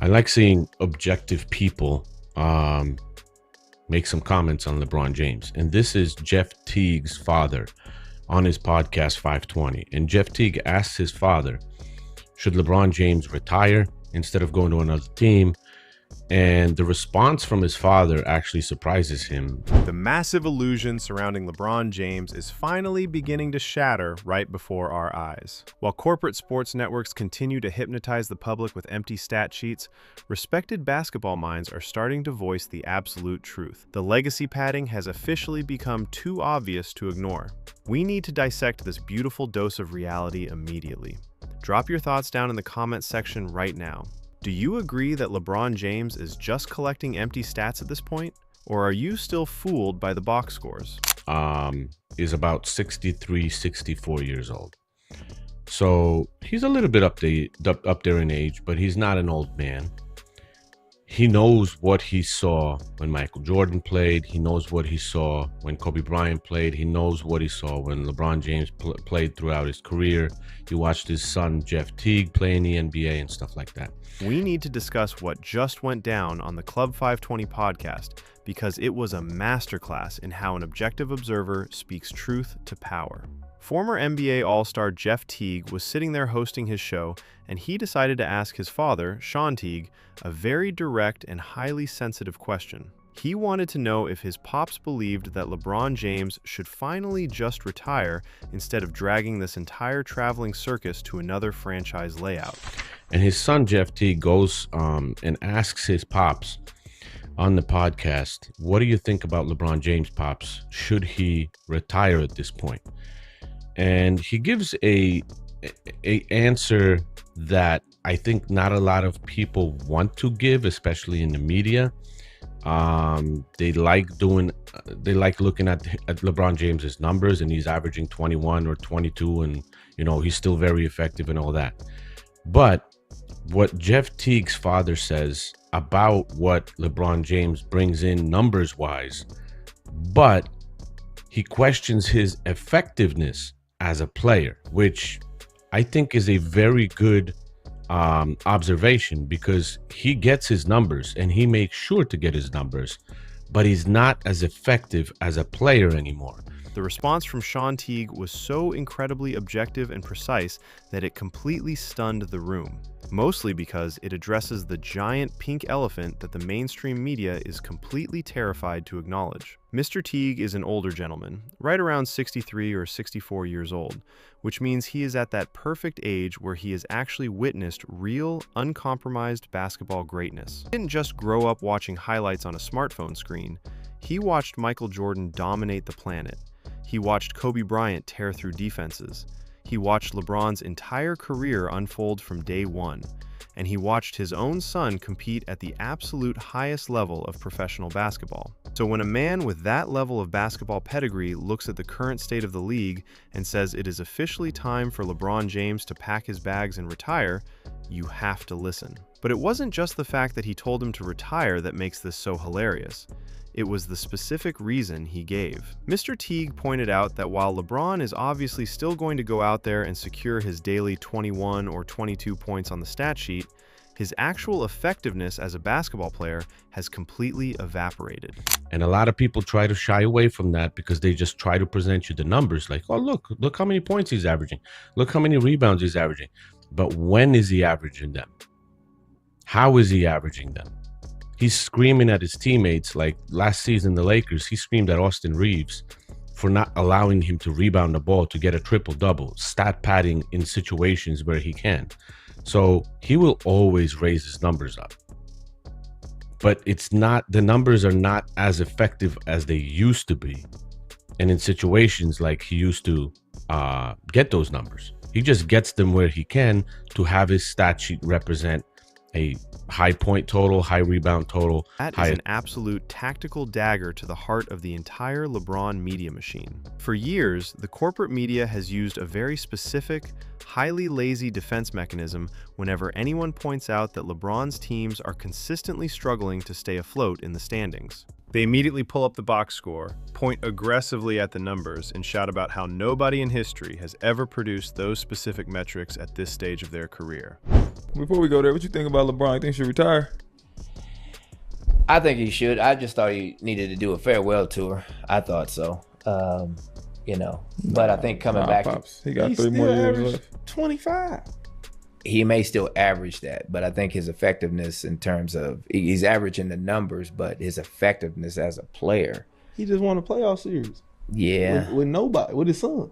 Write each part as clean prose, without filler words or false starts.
I like seeing objective people make some comments on LeBron James. And this is Jeff Teague's father on his podcast 520. And Jeff Teague asked his father, should LeBron James retire instead of going to another team? And the response from his father actually surprises him. The massive illusion surrounding LeBron James is finally beginning to shatter right before our eyes. While corporate sports networks continue to hypnotize the public with empty stat sheets, respected basketball minds are starting to voice the absolute truth. The legacy padding has officially become too obvious to ignore. We need to dissect this beautiful dose of reality immediately. Drop your thoughts down in the comments section right now. Do you agree that LeBron James is just collecting empty stats at this point? Or are you still fooled by the box scores? Is about 63, 64 years old. So he's a little bit up there in age, but he's not an old man. He knows what he saw when Michael Jordan played. He knows what he saw when Kobe Bryant played. He knows what he saw when LeBron James played throughout his career. He watched his son, Jeff Teague, play in the NBA and stuff like that. We need to discuss what just went down on the Club 520 podcast because it was a masterclass in how an objective observer speaks truth to power. Former NBA All-Star Jeff Teague was sitting there hosting his show, and he decided to ask his father, Sean Teague, a very direct and highly sensitive question. He wanted to know if his pops believed that LeBron James should finally just retire instead of dragging this entire traveling circus to another franchise layout. And his son, Jeff Teague, goes and asks his pops on the podcast, what do you think about LeBron James, pops? Should he retire at this point? And he gives a answer that I think not a lot of people want to give, especially in the media. They like looking at LeBron James's numbers, and he's averaging 21 or 22, and he's still very effective and all that. But what Jeff Teague's father says about what LeBron James brings in numbers wise, but he questions his effectiveness as a player, which I think is a very good observation, because he gets his numbers and he makes sure to get his numbers, but he's not as effective as a player anymore. The response from Sean Teague was so incredibly objective and precise that it completely stunned the room, mostly because it addresses the giant pink elephant that the mainstream media is completely terrified to acknowledge. Mr. Teague is an older gentleman, right around 63 or 64 years old, which means he is at that perfect age where he has actually witnessed real, uncompromised basketball greatness. He didn't just grow up watching highlights on a smartphone screen. He watched Michael Jordan dominate the planet. He watched Kobe Bryant tear through defenses. He watched LeBron's entire career unfold from day one. And he watched his own son compete at the absolute highest level of professional basketball. So when a man with that level of basketball pedigree looks at the current state of the league and says it is officially time for LeBron James to pack his bags and retire, you have to listen. But it wasn't just the fact that he told him to retire that makes this so hilarious. It was the specific reason he gave. Mr. Teague pointed out that while LeBron is obviously still going to go out there and secure his daily 21 or 22 points on the stat sheet, his actual effectiveness as a basketball player has completely evaporated. And a lot of people try to shy away from that because they just try to present you the numbers like, oh, look how many points he's averaging. Look how many rebounds he's averaging. But when is he averaging them? How is he averaging them? He's screaming at his teammates. Like last season, the Lakers, he screamed at Austin Reeves for not allowing him to rebound the ball to get a triple-double, stat padding in situations where he can. So he will always raise his numbers up. But the numbers are not as effective as they used to be. And in situations like he used to get those numbers, he just gets them where he can to have his stat sheet represent a high point total, high rebound total. That is an absolute tactical dagger to the heart of the entire LeBron media machine. For years, the corporate media has used a very specific, highly lazy defense mechanism whenever anyone points out that LeBron's teams are consistently struggling to stay afloat in the standings. They immediately pull up the box score, point aggressively at the numbers, and shout about how nobody in history has ever produced those specific metrics at this stage of their career. Before we go there, what you think about LeBron? You think he should retire? I think he should. I just thought he needed to do a farewell tour. I thought so. But I think coming back, Pops. He got 3 more years left. 25. he may still average that, but I think his effectiveness in terms of he's averaging the numbers, but his effectiveness as a player. He just won a playoff series. Yeah. With nobody, with his son.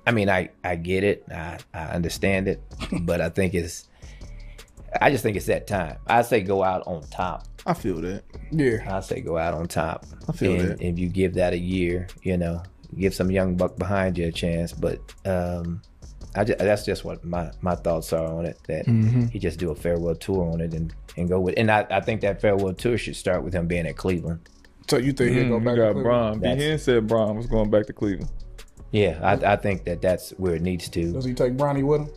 I mean, I get it. I understand it, but I just think it's that time. I say go out on top. I feel that. Yeah. I say go out on top. I feel and that. If you give that a year, give some young buck behind you a chance. But that's just what my thoughts are on it. That he just do a farewell tour on it and go with. And I think that farewell tour should start with him being at Cleveland. So you think he'll go back to Cleveland? Bron. B-Hen said Bron was going back to Cleveland. Yeah, I think that's where it needs to. Does he take Bronny with him?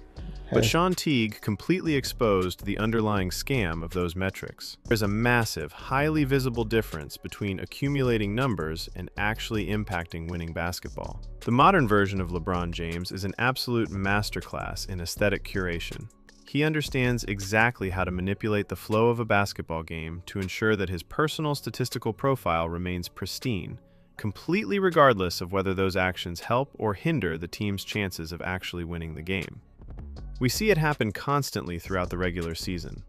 But Sean Teague completely exposed the underlying scam of those metrics. There's a massive, highly visible difference between accumulating numbers and actually impacting winning basketball. The modern version of LeBron James is an absolute masterclass in aesthetic curation. He understands exactly how to manipulate the flow of a basketball game to ensure that his personal statistical profile remains pristine, completely regardless of whether those actions help or hinder the team's chances of actually winning the game. We see it happen constantly throughout the regular season.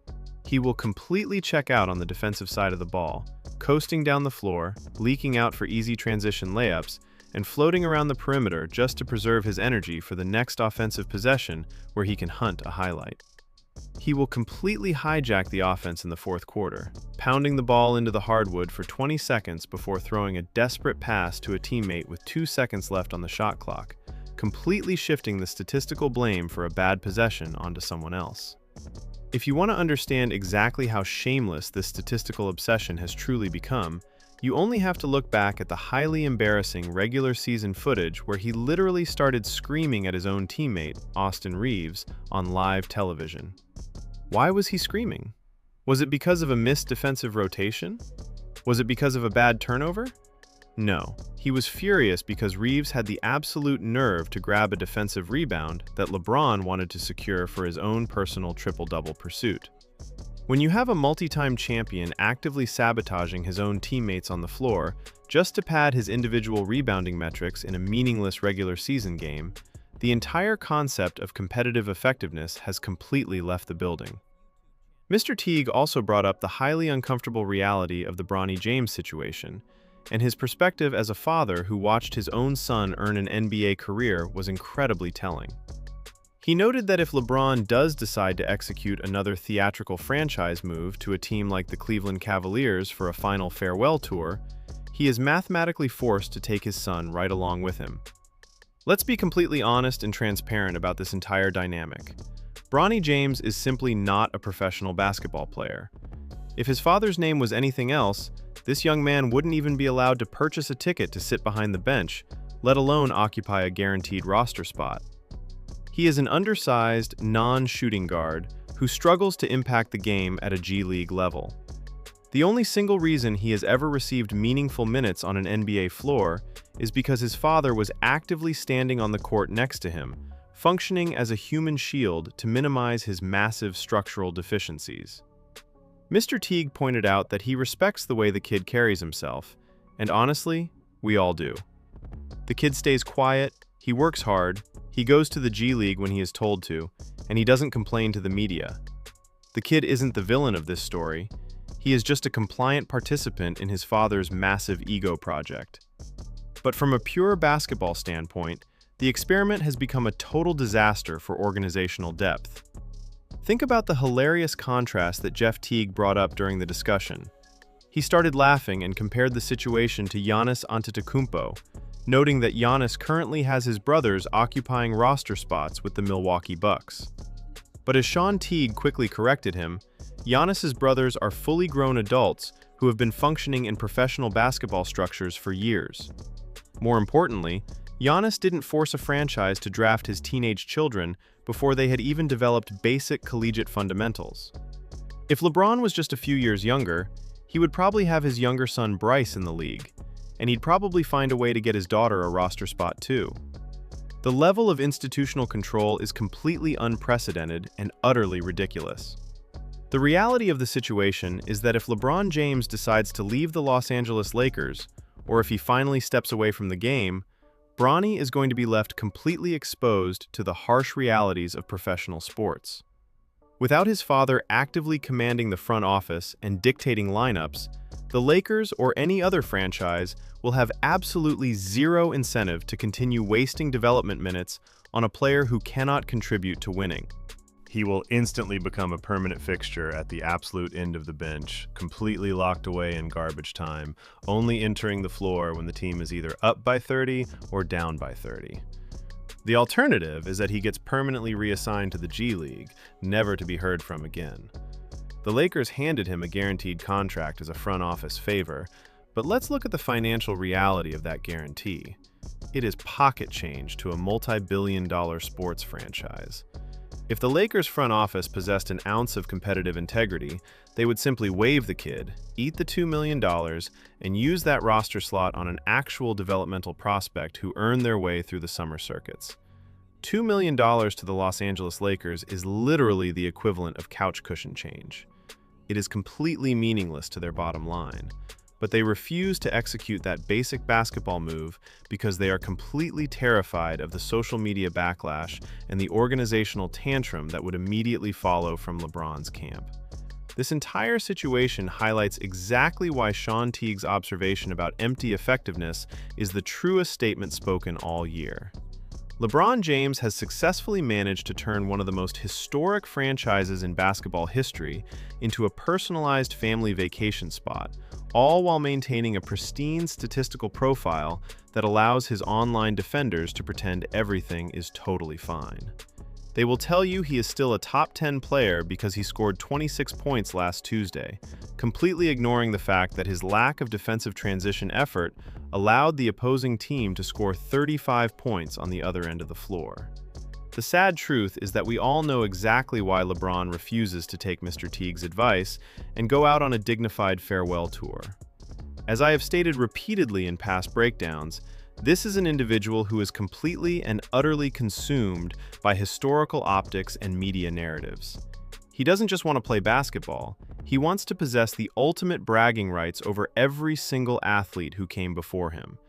He will completely check out on the defensive side of the ball, coasting down the floor, leaking out for easy transition layups, and floating around the perimeter just to preserve his energy for the next offensive possession where he can hunt a highlight. He will completely hijack the offense in the fourth quarter, pounding the ball into the hardwood for 20 seconds before throwing a desperate pass to a teammate with 2 seconds left on the shot clock, completely shifting the statistical blame for a bad possession onto someone else. If you want to understand exactly how shameless this statistical obsession has truly become, you only have to look back at the highly embarrassing regular season footage where he literally started screaming at his own teammate, Austin Reeves, on live television. Why was he screaming? Was it because of a missed defensive rotation? Was it because of a bad turnover? No, he was furious because Reeves had the absolute nerve to grab a defensive rebound that LeBron wanted to secure for his own personal triple-double pursuit. When you have a multi-time champion actively sabotaging his own teammates on the floor just to pad his individual rebounding metrics in a meaningless regular season game, the entire concept of competitive effectiveness has completely left the building. Mr. Teague also brought up the highly uncomfortable reality of the Bronny James situation, and his perspective as a father who watched his own son earn an NBA career was incredibly telling. He noted that if LeBron does decide to execute another theatrical franchise move to a team like the Cleveland Cavaliers for a final farewell tour, he is mathematically forced to take his son right along with him. Let's be completely honest and transparent about this entire dynamic. Bronny James is simply not a professional basketball player. If his father's name was anything else, this young man wouldn't even be allowed to purchase a ticket to sit behind the bench, let alone occupy a guaranteed roster spot. He is an undersized, non-shooting guard who struggles to impact the game at a G League level. The only single reason he has ever received meaningful minutes on an NBA floor is because his father was actively standing on the court next to him, functioning as a human shield to minimize his massive structural deficiencies. Mr. Teague pointed out that he respects the way the kid carries himself, and honestly, we all do. The kid stays quiet, he works hard, he goes to the G League when he is told to, and he doesn't complain to the media. The kid isn't the villain of this story, he is just a compliant participant in his father's massive ego project. But from a pure basketball standpoint, the experiment has become a total disaster for organizational depth. Think about the hilarious contrast that Jeff Teague brought up during the discussion. He started laughing and compared the situation to Giannis Antetokounmpo, noting that Giannis currently has his brothers occupying roster spots with the Milwaukee Bucks. But as Sean Teague quickly corrected him, Giannis's brothers are fully grown adults who have been functioning in professional basketball structures for years. More importantly, Giannis didn't force a franchise to draft his teenage children before they had even developed basic collegiate fundamentals. If LeBron was just a few years younger, He would probably have his younger son Bryce in the league, and he'd probably find a way to get his daughter a roster spot too. The level of institutional control is completely unprecedented and utterly ridiculous. The reality of the situation is that if LeBron James decides to leave the Los Angeles Lakers, or if he finally steps away from the game, Bronny is going to be left completely exposed to the harsh realities of professional sports. Without his father actively commanding the front office and dictating lineups, the Lakers or any other franchise will have absolutely zero incentive to continue wasting development minutes on a player who cannot contribute to winning. He will instantly become a permanent fixture at the absolute end of the bench, completely locked away in garbage time, only entering the floor when the team is either up by 30 or down by 30. The alternative is that he gets permanently reassigned to the G League, never to be heard from again. The Lakers handed him a guaranteed contract as a front office favor, but let's look at the financial reality of that guarantee. It is pocket change to a multi-billion-dollar sports franchise. If the Lakers front office possessed an ounce of competitive integrity, they would simply waive the kid, eat the $2 million, and use that roster slot on an actual developmental prospect who earned their way through the summer circuits. $2 million to the Los Angeles Lakers is literally the equivalent of couch cushion change. It is completely meaningless to their bottom line, but they refuse to execute that basic basketball move because they are completely terrified of the social media backlash and the organizational tantrum that would immediately follow from LeBron's camp. This entire situation highlights exactly why Teague's observation about empty effectiveness is the truest statement spoken all year. LeBron James has successfully managed to turn one of the most historic franchises in basketball history into a personalized family vacation spot, all while maintaining a pristine statistical profile that allows his online defenders to pretend everything is totally fine. They will tell you he is still a top 10 player because he scored 26 points last Tuesday, completely ignoring the fact that his lack of defensive transition effort allowed the opposing team to score 35 points on the other end of the floor. The sad truth is that we all know exactly why LeBron refuses to take Mr. Teague's advice and go out on a dignified farewell tour. As I have stated repeatedly in past breakdowns, this is an individual who is completely and utterly consumed by historical optics and media narratives. He doesn't just want to play basketball, he wants to possess the ultimate bragging rights over every single athlete who came before him.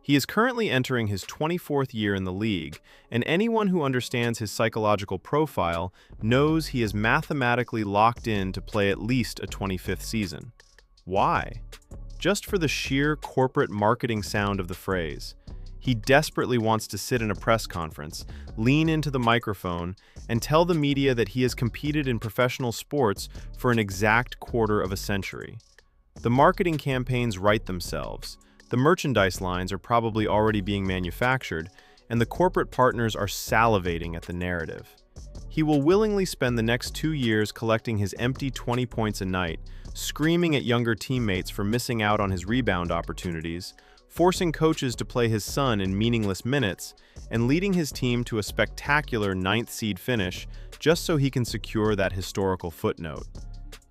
He is currently entering his 24th year in the league, and anyone who understands his psychological profile knows he is mathematically locked in to play at least a 25th season. Why? Just for the sheer corporate marketing sound of the phrase. He desperately wants to sit in a press conference, lean into the microphone, and tell the media that he has competed in professional sports for an exact quarter of a century. The marketing campaigns write themselves, the merchandise lines are probably already being manufactured, and the corporate partners are salivating at the narrative. He will willingly spend the next 2 years collecting his empty 20 points a night, screaming at younger teammates for missing out on his rebound opportunities, forcing coaches to play his son in meaningless minutes, and leading his team to a spectacular 9th seed finish just so he can secure that historical footnote.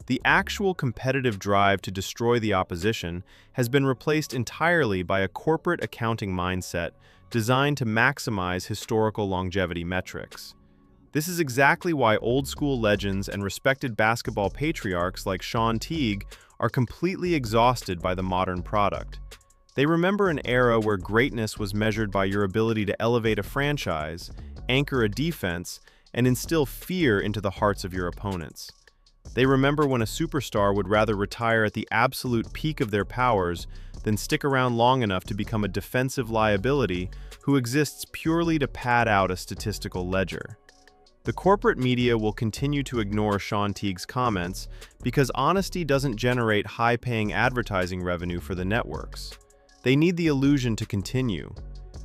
The actual competitive drive to destroy the opposition has been replaced entirely by a corporate accounting mindset designed to maximize historical longevity metrics. This is exactly why old-school legends and respected basketball patriarchs like Teague are completely exhausted by the modern product. They remember an era where greatness was measured by your ability to elevate a franchise, anchor a defense, and instill fear into the hearts of your opponents. They remember when a superstar would rather retire at the absolute peak of their powers than stick around long enough to become a defensive liability who exists purely to pad out a statistical ledger. The corporate media will continue to ignore Teague's comments because honesty doesn't generate high-paying advertising revenue for the networks. They need the illusion to continue.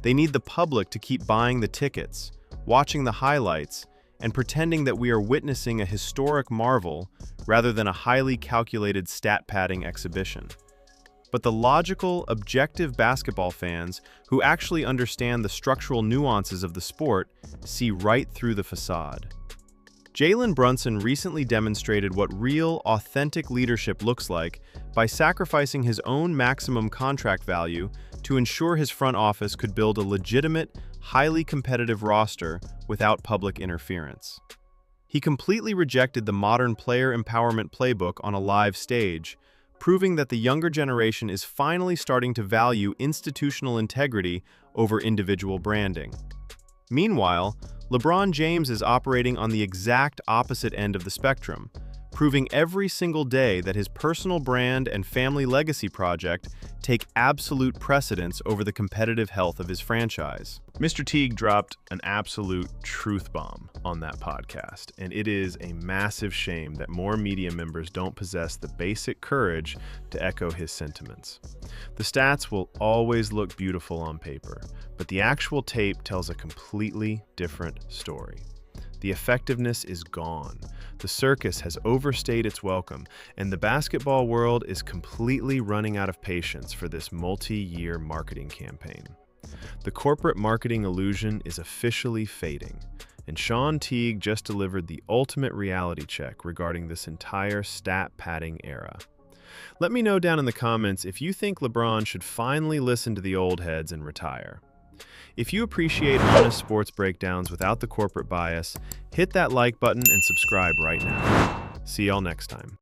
They need the public to keep buying the tickets, watching the highlights, and pretending that we are witnessing a historic marvel rather than a highly calculated stat-padding exhibition. But the logical, objective basketball fans who actually understand the structural nuances of the sport see right through the facade. Jalen Brunson recently demonstrated what real, authentic leadership looks like by sacrificing his own maximum contract value to ensure his front office could build a legitimate, highly competitive roster without public interference. He completely rejected the modern player empowerment playbook on a live stage, proving that the younger generation is finally starting to value institutional integrity over individual branding. Meanwhile, LeBron James is operating on the exact opposite end of the spectrum, proving every single day that his personal brand and family legacy project take absolute precedence over the competitive health of his franchise. Mr. Teague dropped an absolute truth bomb on that podcast, and it is a massive shame that more media members don't possess the basic courage to echo his sentiments. The stats will always look beautiful on paper, but the actual tape tells a completely different story. The effectiveness is gone. The circus has overstayed its welcome, and the basketball world is completely running out of patience for this multi-year marketing campaign. The corporate marketing illusion is officially fading, and Sean Teague just delivered the ultimate reality check regarding this entire stat-padding era. Let me know down in the comments if you think LeBron should finally listen to the old heads and retire. If you appreciate honest sports breakdowns without the corporate bias, hit that like button and subscribe right now. See y'all next time.